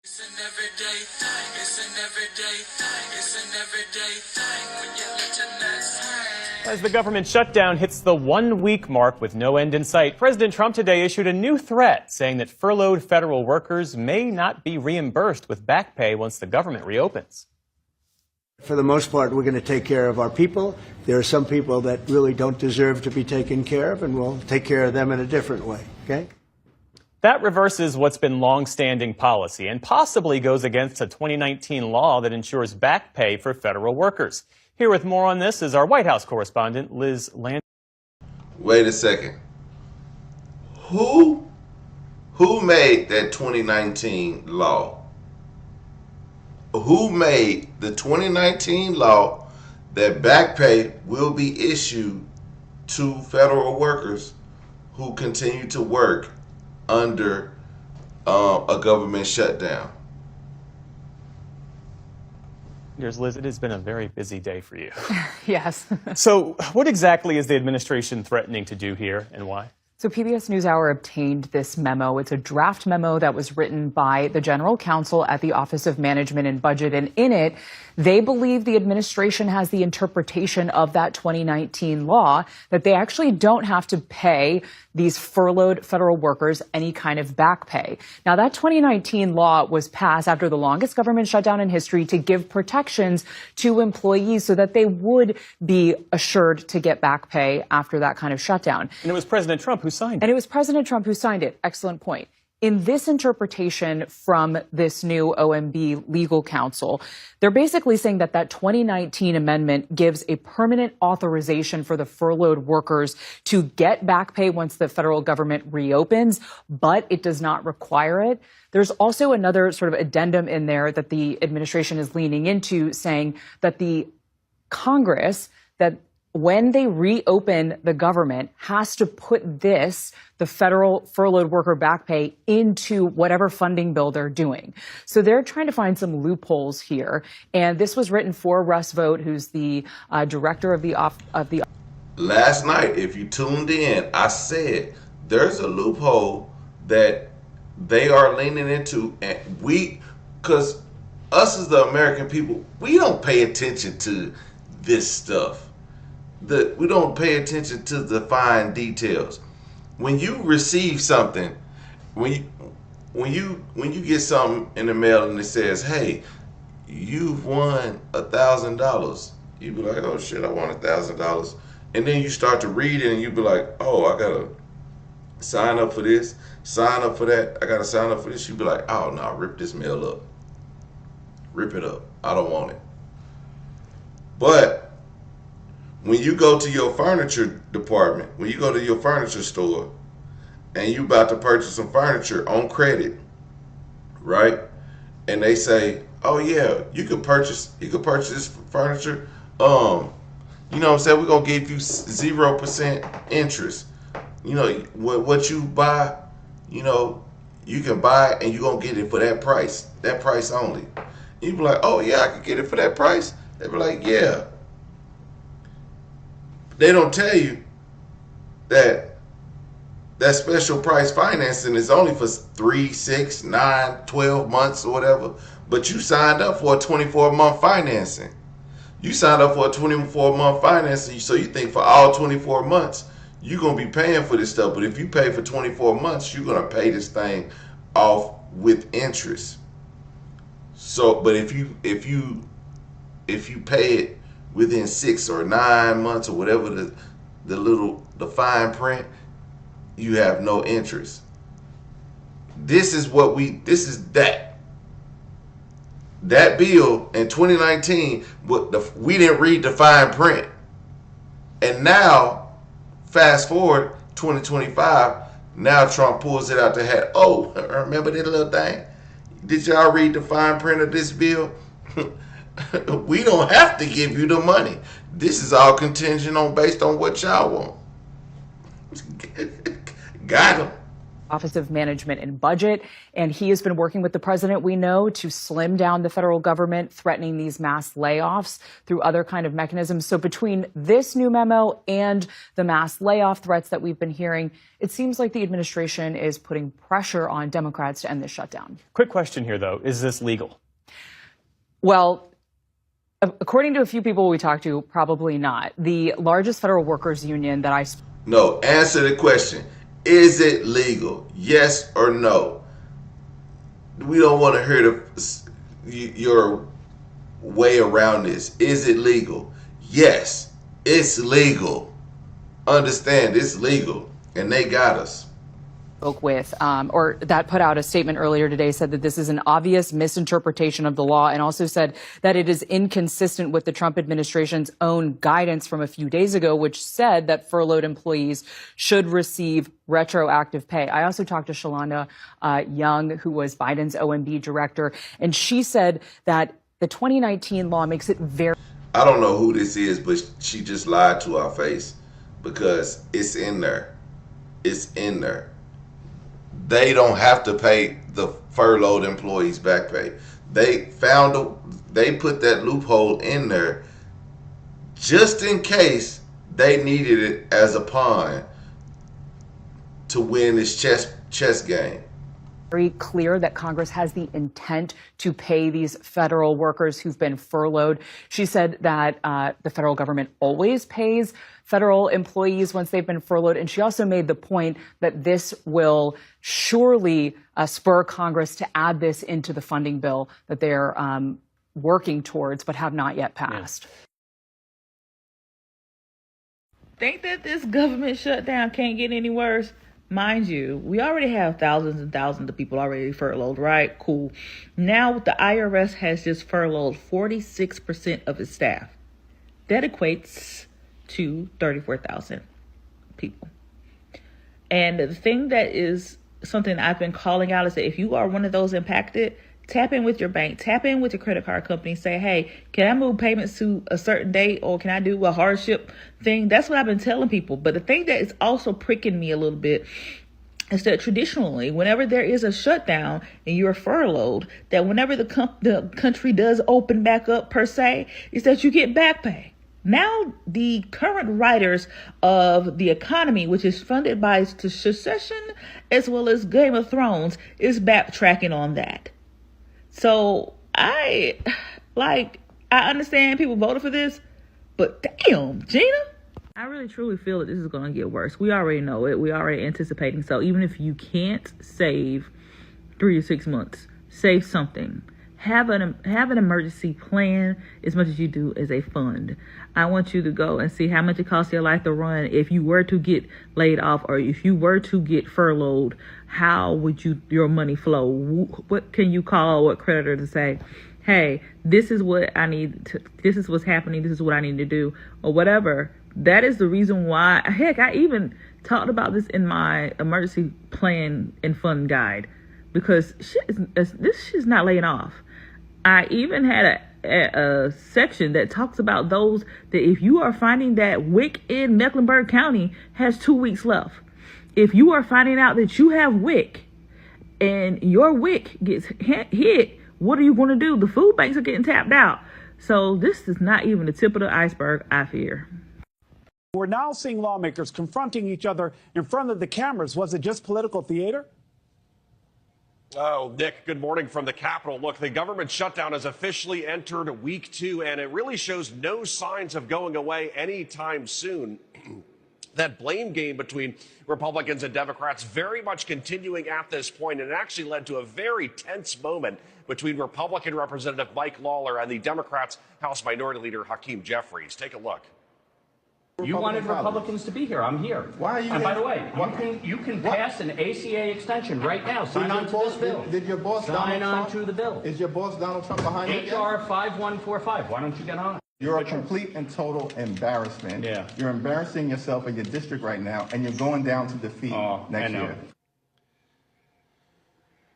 It's an everyday thing, it's an everyday thing, it's an everyday thing when you let your nuts hang. As the government shutdown hits the 1-week mark with no end in sight, President Trump today issued a new threat saying that furloughed federal workers may not be reimbursed with back pay once the government reopens. For the most part, we're going to take care of our people. There are some people that really don't deserve to be taken care of, and we'll take care of them in a different way, okay? That reverses what's been long-standing policy and possibly goes against a 2019 law that ensures back pay for federal workers. Here with more on this is our White House correspondent, Liz Land. Wait a second. Who made that 2019 law? Who made the 2019 law that back pay will be issued to federal workers who continue to work under a government shutdown? Here's Liz. It has been a very busy day for you. Yes. So what exactly is the administration threatening to do here and why? So PBS NewsHour obtained this memo. It's a draft memo that was written by the general counsel at the Office of Management and Budget. And in it, they believe the administration has the interpretation of that 2019 law that they actually don't have to pay these furloughed federal workers any kind of back pay. Now, that 2019 law was passed after the longest government shutdown in history to give protections to employees so that they would be assured to get back pay after that kind of shutdown. And it was President Trump who signed it. And it was President Trump who signed it. Excellent point. In this interpretation from this new OMB legal counsel, they're basically saying that that 2019 amendment gives a permanent authorization for the furloughed workers to get back pay once the federal government reopens, but it does not require it. There's also another sort of addendum in there that the administration is leaning into, saying that the Congress, that when they reopen the government, has to put this, the federal furloughed worker back pay, into whatever funding bill they're doing. So they're trying to find some loopholes here. And this was written for Russ Vought, who's the director of the Last night, if you tuned in, I said there's a loophole that they are leaning into, and because us as the American people, we don't pay attention to this stuff. We don't pay attention to the fine details. When you receive something, when you get something in the mail and it says, "Hey, you've won $1,000," you be like, "Oh shit, I won $1,000," and then you start to read it and you be like, "Oh, I gotta sign up for this, sign up for that. I gotta sign up for this." You be like, "Oh no, rip this mail up, rip it up. I don't want it." But when you go to your furniture department, when you go to your furniture store, and you about to purchase some furniture on credit, right? And they say, "Oh yeah, you could purchase this furniture. You know what I'm saying? We're gonna give you 0% interest. You know what you buy, you know, you can buy it and you're gonna get it for that price only." You be like, "Oh yeah, I could get it for that price." They be like, "Yeah." They don't tell you that special price financing is only for 3, 6, 9, 12 months or whatever. But you signed up for a 24-month financing. You signed up for a 24-month financing, so you think for all 24 months you're gonna be paying for this stuff. But if you pay for 24 months, you're gonna pay this thing off with interest. So, but if you pay it within 6 or 9 months or whatever the fine print, you have no interest. This is that bill in 2019, we didn't read the fine print. And now, fast forward 2025, now Trump pulls it out the hat. "Oh, remember that little thing? Did y'all read the fine print of this bill? We don't have to give you the money. This is all contingent on based on what y'all want." Got him. Office of Management and Budget, and he has been working with the president, we know, to slim down the federal government, threatening these mass layoffs through other kind of mechanisms. So between this new memo and the mass layoff threats that we've been hearing, it seems like the administration is putting pressure on Democrats to end this shutdown. Quick question here, though. Is this legal? Well, according to a few people we talked to, probably not. The largest federal workers union that I... No, answer the question. Is it legal? Yes or no? We don't want to hear your way around this. Is it legal? Yes, it's legal. Understand, it's legal. And they got us. Spoke with, or that put out a statement earlier today, said that this is an obvious misinterpretation of the law, and also said that it is inconsistent with the Trump administration's own guidance from a few days ago, which said that furloughed employees should receive retroactive pay. I also talked to Shalonda Young, who was Biden's OMB director, and she said that the 2019 law makes it very... I don't know who this is, but she just lied to our face because it's in there. It's in there. They don't have to pay the furloughed employees back pay. They put that loophole in there just in case they needed it as a pawn to win this chess game. Very clear that Congress has the intent to pay these federal workers who've been furloughed. She said that the federal government always pays federal employees once they've been furloughed. And she also made the point that this will surely spur Congress to add this into the funding bill that they're working towards but have not yet passed. Think that this government shutdown can't get any worse? Mind you, we already have thousands and thousands of people already furloughed, right? Cool. Now the IRS has just furloughed 46% of its staff. That equates to 34,000 people. And the thing that is something I've been calling out is that if you are one of those impacted, tap in with your bank, tap in with your credit card company, say, hey, can I move payments to a certain date, or can I do a hardship thing? That's what I've been telling people. But the thing that is also pricking me a little bit is that traditionally, whenever there is a shutdown and you're furloughed, that whenever the country does open back up per se, is that you get back pay. Now, the current writers of the economy, which is funded by Secession as well as Game of Thrones, is backtracking on that. So I understand people voted for this, but damn, Gina. I really truly feel that this is going to get worse. We already know it. We already anticipating. So even if you can't save 3 to 6 months, save something. Have an emergency plan as much as you do as a fund. I want you to go and see how much it costs your life to run. If you were to get laid off, or if you were to get furloughed, how would your money flow? What can you call what creditor to say, hey, this is what I need to, this is what's happening, this is what I need to do, or whatever. That is the reason why, heck, I even talked about this in my emergency plan and fund guide, because this shit's not laying off. I even had a section that talks about those that if you are finding that WIC in Mecklenburg County has 2 weeks left. If you are finding out that you have WIC and your WIC gets hit, what are you going to do? The food banks are getting tapped out. So this is not even the tip of the iceberg, I fear. We're now seeing lawmakers confronting each other in front of the cameras. Was it just political theater? Oh, Nick, good morning from the Capitol. Look, the government shutdown has officially entered week 2, and it really shows no signs of going away anytime soon. That blame game between Republicans and Democrats very much continuing at this point, and it actually led to a very tense moment between Republican Representative Mike Lawler and the Democrats' House Minority Leader Hakeem Jeffries. Take a look. You wanted Republicans to be here. I'm here. Why are you? And by the way, you can pass an ACA extension right now. Sign on to this bill. Did your boss sign on to the bill? Is your boss Donald Trump behind it? HR 5145. Why don't you get on it? You're a complete and total embarrassment. Yeah. You're embarrassing yourself and your district right now, and you're going down to defeat next year.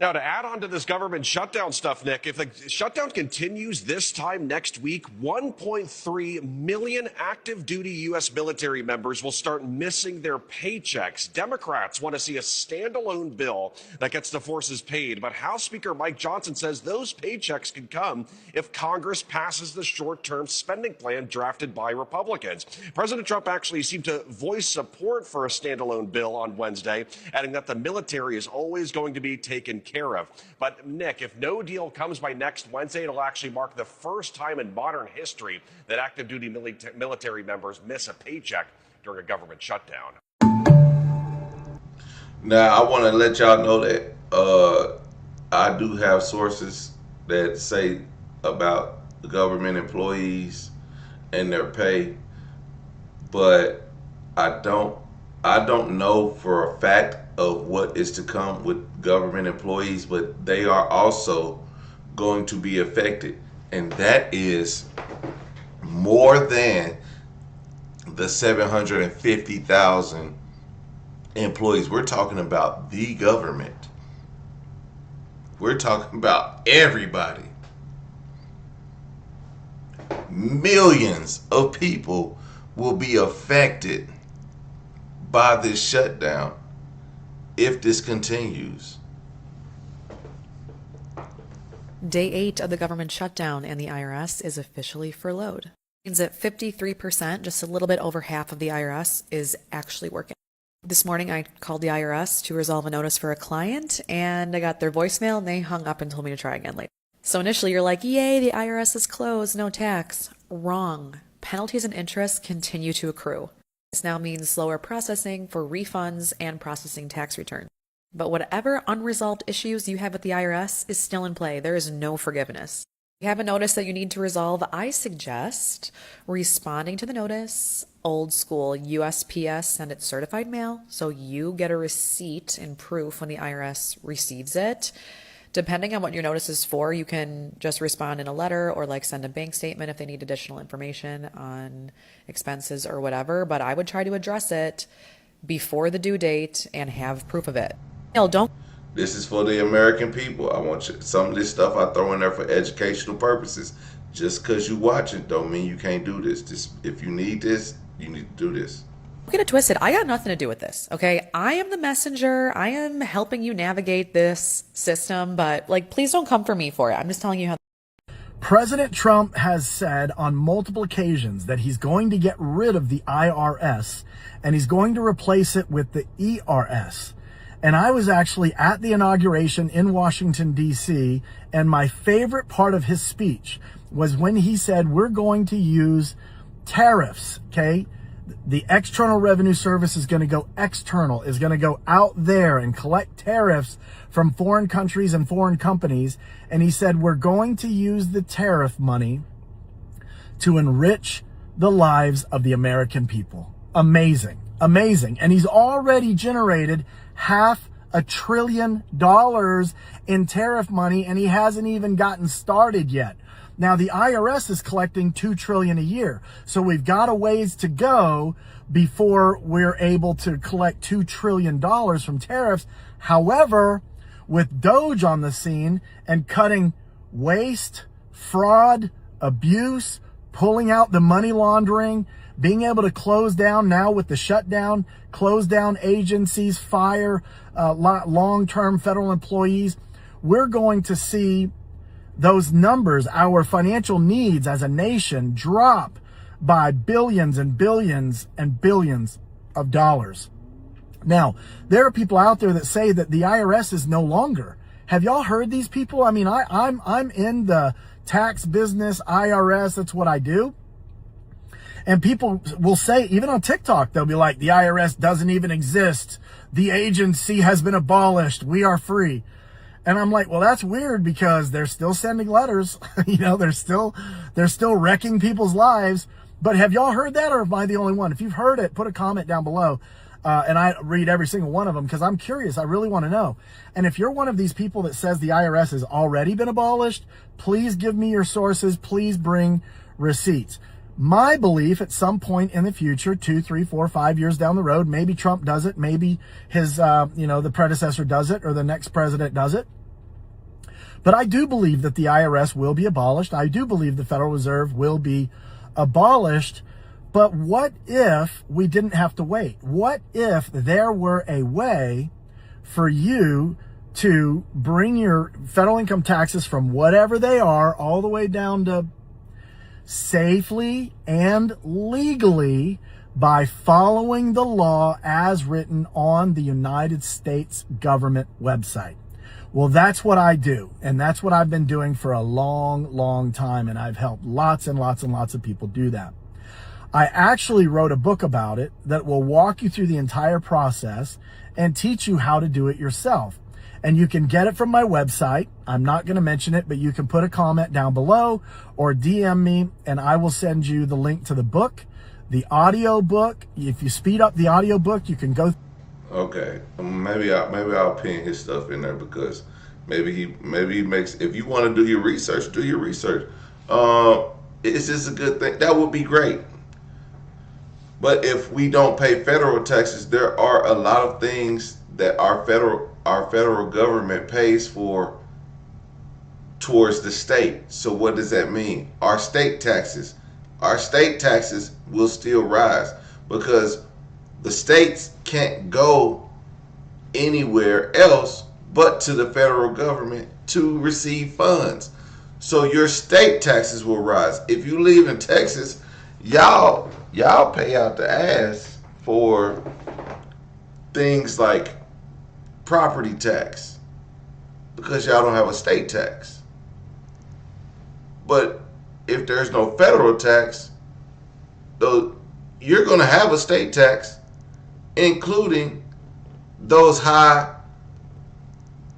Now, to add on to this government shutdown stuff, Nick, if the shutdown continues this time next week, 1.3 million active duty U.S. military members will start missing their paychecks. Democrats want to see a standalone bill that gets the forces paid, but House Speaker Mike Johnson says those paychecks could come if Congress passes the short-term spending plan drafted by Republicans. President Trump actually seemed to voice support for a standalone bill on Wednesday, adding that the military is always going to be taken care of. But Nick, if no deal comes by next Wednesday, it'll actually mark the first time in modern history that active duty military members miss a paycheck during a government shutdown. Now, I want to let y'all know that I do have sources that say about the government employees and their pay, but I don't know for a fact of what is to come with government employees, but they are also going to be affected. And that is more than the 750,000 employees. We're talking about the government. We're talking about everybody. Millions of people will be affected by this shutdown if this continues. Day 8 of the government shutdown and the IRS is officially furloughed. It means that 53%, just a little bit over half of the IRS, is actually working. This morning I called the IRS to resolve a notice for a client, and I got their voicemail and they hung up and told me to try again later. So initially you're like, yay, the IRS is closed, no tax. Wrong. Penalties and interest continue to accrue. This now means slower processing for refunds and processing tax returns. But whatever unresolved issues you have with the IRS is still in play. There is no forgiveness. If you have a notice that you need to resolve, I suggest responding to the notice, old school USPS, send it certified mail, so you get a receipt and proof when the IRS receives it. Depending on what your notice is for, you can just respond in a letter or like send a bank statement if they need additional information on expenses or whatever. But I would try to address it before the due date and have proof of it. Don't. This is for the American people. I want you, some of this stuff I throw in there for educational purposes. Just because you watch it don't mean you can't do this. If you need this, you need to do this. Don't get it twisted. I got nothing to do with this, okay? I am the messenger. I am helping you navigate this system, but like, please don't come for me for it. I'm just telling you how. President Trump has said on multiple occasions that he's going to get rid of the IRS and he's going to replace it with the ERS. And I was actually at the inauguration in Washington, D.C., and my favorite part of his speech was when he said, we're going to use tariffs, okay? The External Revenue Service is going to go external, is going to go out there and collect tariffs from foreign countries and foreign companies. And he said, we're going to use the tariff money to enrich the lives of the American people. Amazing, amazing. And he's already generated $500 billion in tariff money, and he hasn't even gotten started yet. Now, the IRS is collecting $2 trillion a year. So we've got a ways to go before we're able to collect $2 trillion from tariffs. However, with DOGE on the scene and cutting waste, fraud, abuse, pulling out the money laundering, being able to close down now with the shutdown, close down agencies, fire long-term federal employees, we're going to see those numbers, our financial needs as a nation, drop by billions and billions and billions of dollars. Now, there are people out there that say that the IRS is no longer. Have y'all heard these people? I mean, I'm in the tax business, IRS, that's what I do. And people will say, even on TikTok, they'll be like, the IRS doesn't even exist. The agency has been abolished. We are free. And I'm like, well, that's weird because they're still sending letters. You know, they're still wrecking people's lives. But have y'all heard that, or am I the only one? If you've heard it, put a comment down below. And I read every single one of them because I'm curious. I really want to know. And if you're one of these people that says the IRS has already been abolished, please give me your sources. Please bring receipts. My belief at some point in the future, 2, 3, 4, 5 years down the road, maybe Trump does it, maybe his, the predecessor does it, or the next president does it. But I do believe that the IRS will be abolished. I do believe the Federal Reserve will be abolished. But what if we didn't have to wait? What if there were a way for you to bring your federal income taxes from whatever they are all the way down to safely and legally by following the law as written on the United States government website? Well, that's what I do. And that's what I've been doing for a long, long time. And I've helped lots and lots and lots of people do that. I actually wrote a book about it that will walk you through the entire process and teach you how to do it yourself. And you can get it from my website. I'm not going to mention it, but you can put a comment down below or DM me and I will send you the link to the book, the audio book. If you speed up the audio book, you can go. Okay, maybe I'll pin his stuff in there because maybe he makes. If you want to do your research, do your research. It's just a good thing. That would be great. But if we don't pay federal taxes, there are a lot of things that our federal government pays for towards the state. So what does that mean? Our state taxes will still rise because the states can't go anywhere else but to the federal government to receive funds. So your state taxes will rise. If you live in Texas, y'all pay out the ass for things like property tax because y'all don't have a state tax. But if there's no federal tax, though, you're going to have a state tax, including those high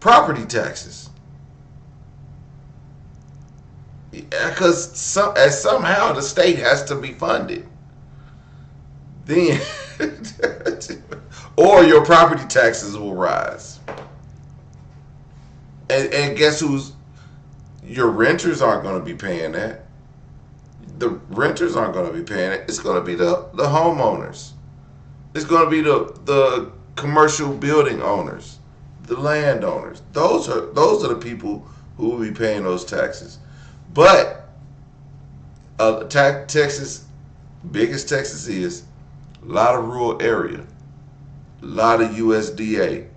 property taxes. Because somehow the state has to be funded. Then, or your property taxes will rise. And guess who's, your renters aren't going to be paying that. The renters aren't going to be paying it. It's going to be the homeowners. It's going to be the commercial building owners, the landowners. Those are the people who will be paying those taxes. But Texas, biggest Texas is a lot of rural area, a lot of USDA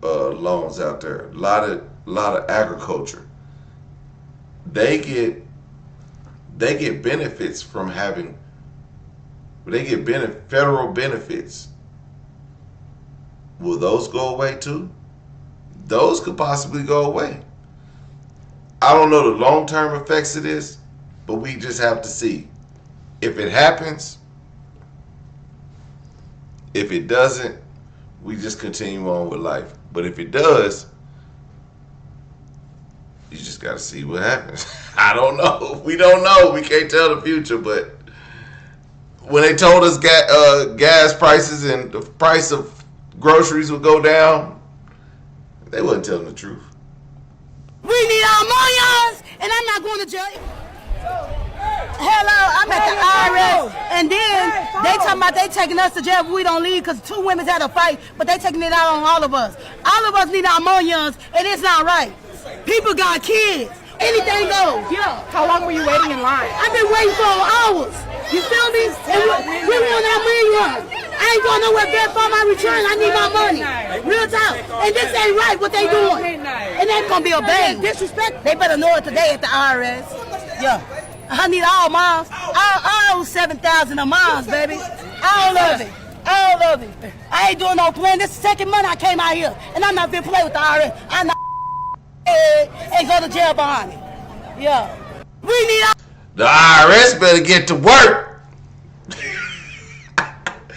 loans out there, a lot of agriculture. They get benefits from having. They get federal benefits. Will those go away too? Those could possibly go away. I don't know the long-term effects of this, but we just have to see. If it happens, if it doesn't, we just continue on with life. But if it does, you just got to see what happens. I don't know. We don't know. We can't tell the future, but when they told us gas prices and the price of groceries would go down, they wasn't telling the truth. We need our millions, and I'm not going to jail. Hello, I'm at the IRS, and then they talking about they taking us to jail if we don't leave because 2 women had a fight, but they taking it out on all of us. All of us need our millions, and it's not right. People got kids. Anything goes. Yeah. How long were you waiting in line? I've been waiting for hours. You feel me? And we want our millions. I ain't going nowhere back for my return. I need my money. Real talk. And this ain't right what they doing. And that's going to be a bad disrespect. They better know it today at the IRS. Yeah. I need all mines. All 7,000 of mines, baby. All of it. All of it. I ain't doing no playing. This is the second month I came out here. And I'm not been playing with the IRS. I'm not and go to jail behind it. Yeah. We need the IRS better get to work.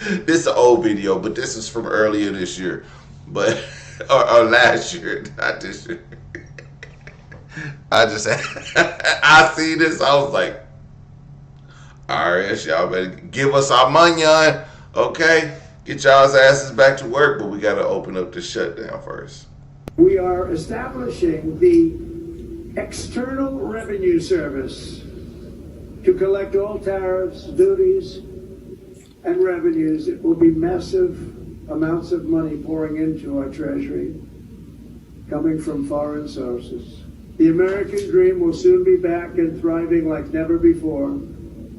This is an old video, but this is from earlier this year. But or last year, not this year. I see this, I was like, IRS, y'all better give us our money on, okay? Get y'all's asses back to work, but we gotta open up the shutdown first. We are establishing the External Revenue Service to collect all tariffs, duties, and revenues. It will be massive amounts of money pouring into our treasury. coming from foreign sources. The American dream will soon be back and thriving like never before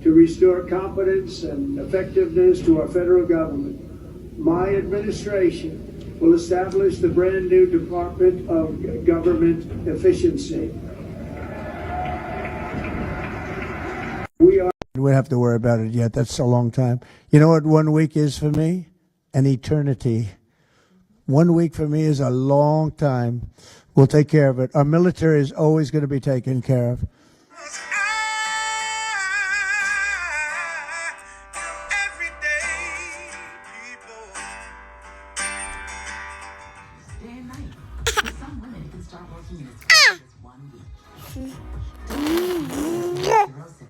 to restore confidence and effectiveness to our federal government. My administration will establish the brand new Department of Government Efficiency. We don't have to worry about it yet. That's a long time. You know what 1 week is for me? An eternity. 1 week for me is a long time. We'll take care of it. Our military is always going to be taken care of.